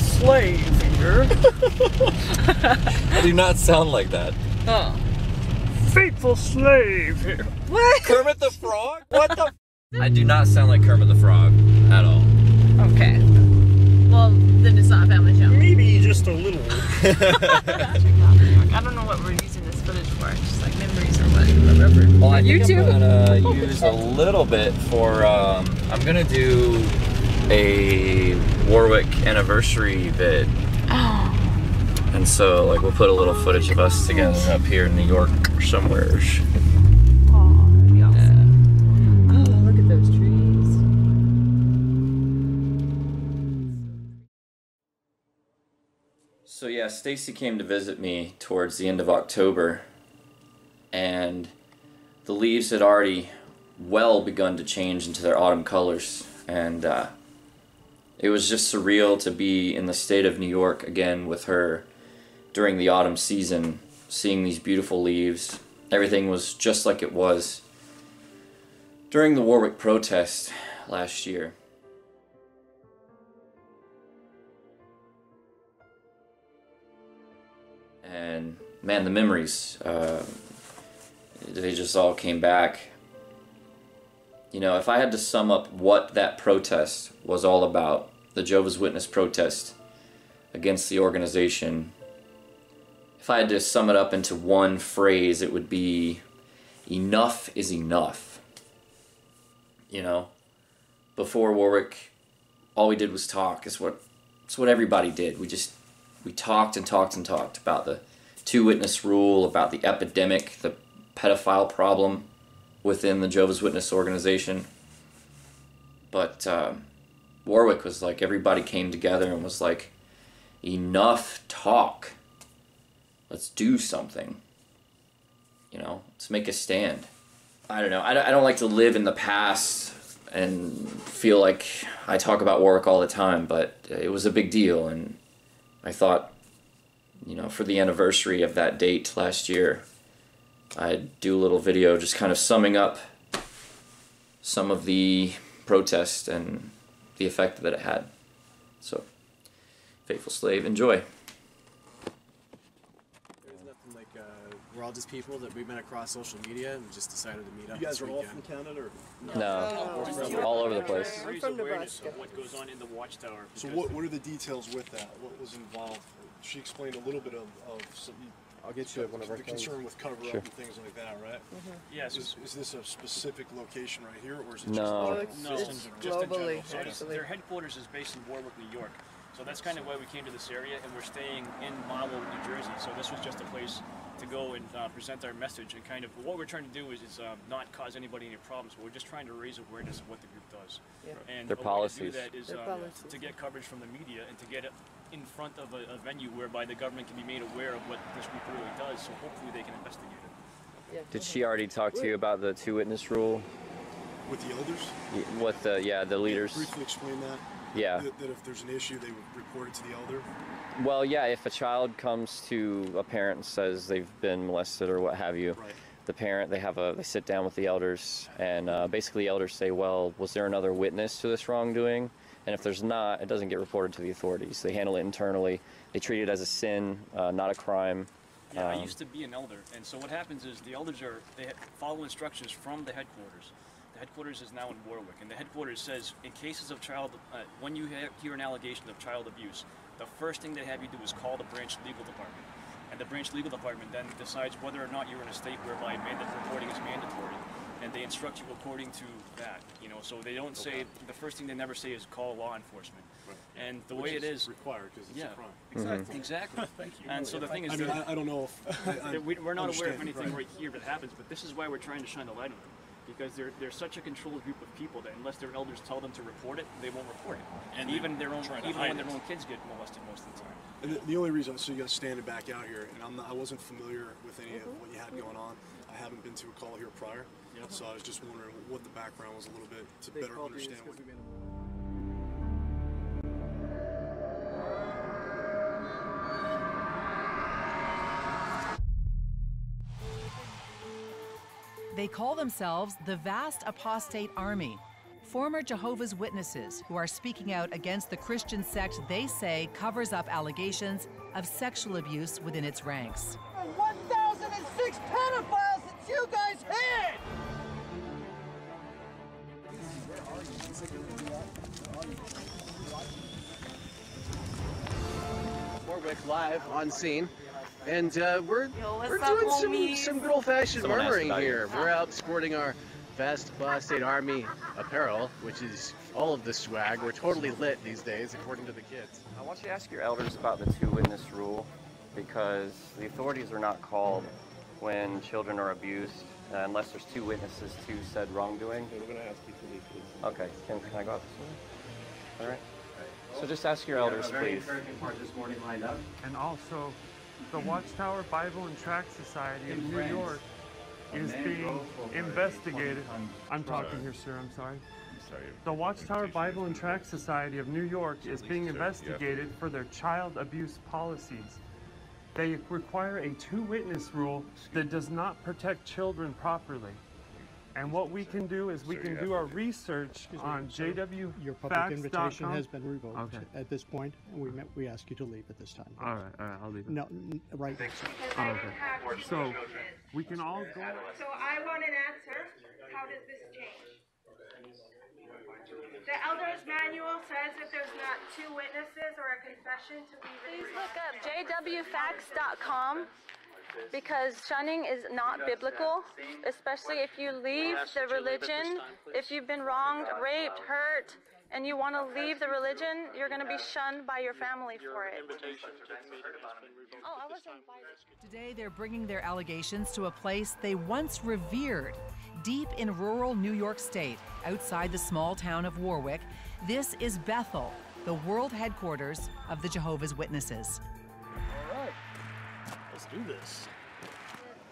slave here. I do not sound like that. Oh. Faithful slave here. What? Kermit the Frog? What the? I do not sound like Kermit the Frog at all. Okay. Well, then it's not a family show. Maybe just a little. I don't know what we're using this footage for. Just like memories or whatever. Well, I think YouTube? I'm gonna use a little bit for. I'm gonna do a Warwick anniversary vid. Oh. And so, like, we'll put a little footage of us together up here in New York or somewhere. Oh, that'd be awesome. Oh, look at those trees. So yeah, Stacy came to visit me towards the end of October, and the leaves had already well begun to change into their autumn colors, and it was just surreal to be in the state of New York again with her during the autumn season, seeing these beautiful leaves. Everything was just like it was during the Warwick protest last year. And man, the memories, they just all came back. You know, if I had to sum up what that protest was all about, the Jehovah's Witness protest against the organization, if I had to sum it up into one phrase, it would be, enough is enough. You know, before Warwick, all we did was talk. It's what everybody did. We talked and talked and talked about the two-witness rule, about the epidemic, the pedophile problem within the Jehovah's Witness organization. But Warwick was like, everybody came together and was like, enough talk. Let's do something. You know, let's make a stand. I don't know. I don't like to live in the past and feel like I talk about Warwick all the time, but it was a big deal, and I thought, you know, for the anniversary of that date last year, I'd do a little video just kind of summing up some of the protest and the effect that it had. So, Faithful Slave, enjoy. We're all just people that we met across social media and just decided to meet up. You guys this are all weekend. from Canada, or? No, all over the place. I'm from Nebraska. What goes on in the Watchtower? So what are the details with that? What was involved? She explained a little bit of some. I'll get you one of our the concern with cover up and things like that, right? Yes. Is this a specific location right here, or is it No. just It's just in globally, general. So actually. their headquarters is based in Warwick, New York. So that's kind of why we came to this area, and we're staying in Marlborough, New Jersey. So this was just a place to go and present our message, and kind of what we're trying to do is not cause anybody any problems, but we're just trying to raise awareness of what the group does. Yeah. And Their a way policies. to do that is to get coverage from the media and to get it in front of a venue whereby the government can be made aware of what this group really does, so hopefully they can investigate it. Yeah. Did she already talk to you about the two-witness rule? with the elders? With the leaders? Briefly explain that. Yeah. That if there's an issue, they would report it to the elder? Well, yeah, if a child comes to a parent and says they've been molested or what have you, Right. the parent, they sit down with the elders, and basically elders say, well, was there another witness to this wrongdoing? And if there's not, it doesn't get reported to the authorities. They handle it internally. They treat it as a sin, not a crime. Yeah, I used to be an elder, and so what happens is the elders they follow instructions from the headquarters. The headquarters is now in Warwick, and the headquarters says in cases of when you hear an allegation of child abuse, the first thing they have you do is call the branch legal department, and the branch legal department then decides whether or not you're in a state whereby reporting is mandatory, and they instruct you according to that. So they don't say, the first thing they never say is call law enforcement. Right. And the way it is required because it's a crime. Exactly. Exactly. Thank you. And so the thing is, I don't know if we're not aware of anything right. here that happens, but this is why we're trying to shine a light on them, because they're such a controlled group of people that unless their elders tell them to report it, they won't report it. And even when their own kids get molested most of the time. And the only reason, so you guys standing back out here, and I wasn't familiar with any of what you had going on. I haven't been to a call here prior, so I was just wondering what the background was a little bit to better understand what you They call themselves the Vast Apostate Army, former Jehovah's Witnesses who are speaking out against the Christian sect they say covers up allegations of sexual abuse within its ranks. 1,006 pedophiles that you guys hid! Warwick live on scene, and we're up, doing some good old-fashioned Someone asked murmuring about here. you. We're out sporting our Vast State Army apparel, which is all of the swag. We're totally lit these days, according to the kids. I want you to ask your elders about the two-witness rule, because the authorities are not called when children are abused unless there's two witnesses to said wrongdoing. We're going to ask you to leave, please. Okay, can I go out this way? All right. So just ask your elders, Very please. encouraging part this morning lined up. And also, the Watchtower Bible and Tract Society of New York is being investigated. I'm talking here, sir, I'm sorry. The Watchtower Bible and Tract Society of New York is being investigated for their child abuse policies. They require a two-witness rule that does not protect children properly. And what we can do is we can do our research on Your public invitation jwfacts.com. has been revoked Okay. at this point, and we ask you to leave at this time. All right, I'll leave it. No, right. Oh, okay. So we can all go. So I want an answer. How does this change? The Elder's Manual says if there's not two witnesses or a confession to leave it. Please look up jwfacts.com, because shunning is not biblical, especially if you leave the religion. If you've been wronged, raped, hurt, and you want to leave the religion, you're going to be shunned by your family for it. Oh, I wasn't invited. Today, they're bringing their allegations to a place they once revered. Deep in rural New York State, outside the small town of Warwick, this is Bethel, the world headquarters of the Jehovah's Witnesses. All right, let's do this.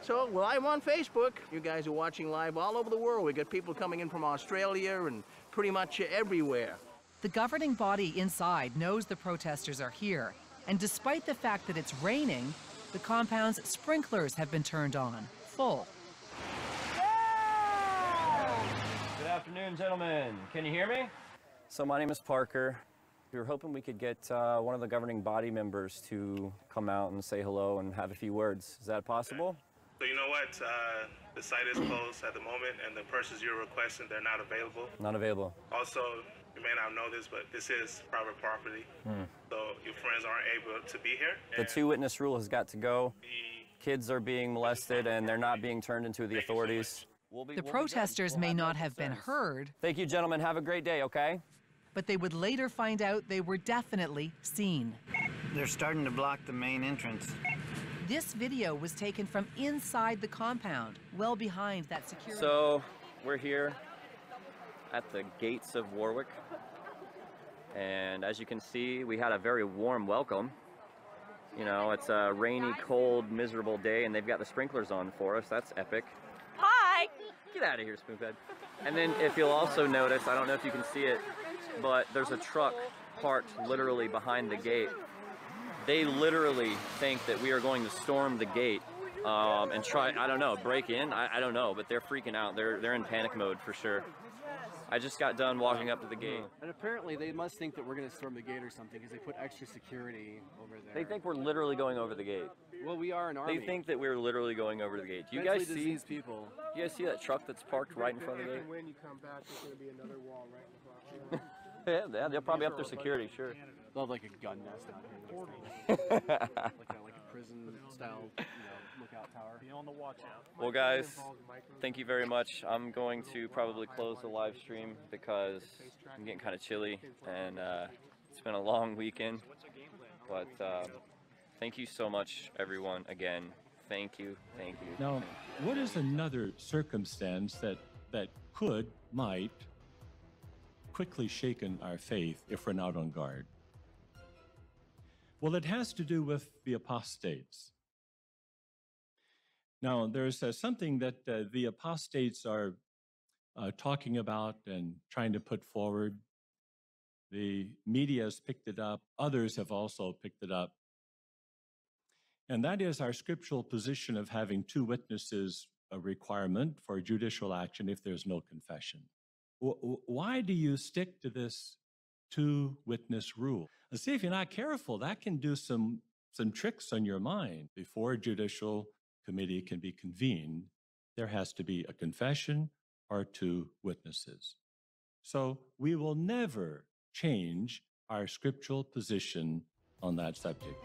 So, well, I'm on Facebook. You guys are watching live all over the world. We got people coming in from Australia and pretty much everywhere. The governing body inside knows the protesters are here, and despite the fact that it's raining, the compound's sprinklers have been turned on, full. Good afternoon, gentlemen. Can you hear me? So my name is Parker. We were hoping we could get one of the governing body members to come out and say hello and have a few words. Is that possible? So you know what? The site is closed at the moment, and the persons you're requesting, they're not available. Not available. Also, you may not know this, but this is private property. So your friends aren't able to be here. The two-witness rule has got to go. Kids are being molested, and they're not being turned into the authorities. The protesters may not have been heard. Thank you, gentlemen. Have a great day, okay? But they would later find out they were definitely seen. They're starting to block the main entrance. This video was taken from inside the compound, well behind that security. So, we're here at the gates of Warwick. And as you can see, we had a very warm welcome. You know, it's a rainy, cold, miserable day, and they've got the sprinklers on for us. That's epic. Hi! Get out of here, spoonhead. And then if you'll also notice, I don't know if you can see it, but there's a truck parked literally behind the gate. They literally think that we are going to storm the gate and try, I don't know, break in? I don't know, but they're freaking out. They're in panic mode for sure. I just got done walking up to the gate. And apparently they must think that we're going to storm the gate or something because they put extra security over there. They think we're literally going over the gate. Well, we are an army. They think that we're literally going over the gate. Do you guys see these people? Do you guys see that truck that's parked right in front of the gate? When you come back, there's going to be another wall right in front of Yeah, they'll probably up their security, sure. They'll have like a gun nest out here. like a prison style, lookout tower. Be on the watch out. Well, guys, thank you very much. I'm going to probably close the live stream because I'm getting kind of chilly and it's been a long weekend. But thank you so much, everyone. Again, thank you, thank you. Now, what is another circumstance that might quickly shaken our faith if we're not on guard? Well, it has to do with the apostates. Now, there's something that the apostates are talking about and trying to put forward. The media has picked it up. Others have also picked it up. And that is our scriptural position of having two witnesses a requirement for judicial action if there's no confession. why do you stick to this two-witness rule? And see, if you're not careful, that can do some tricks on your mind. Before a judicial committee can be convened, there has to be a confession or two witnesses. So we will never change our scriptural position on that subject.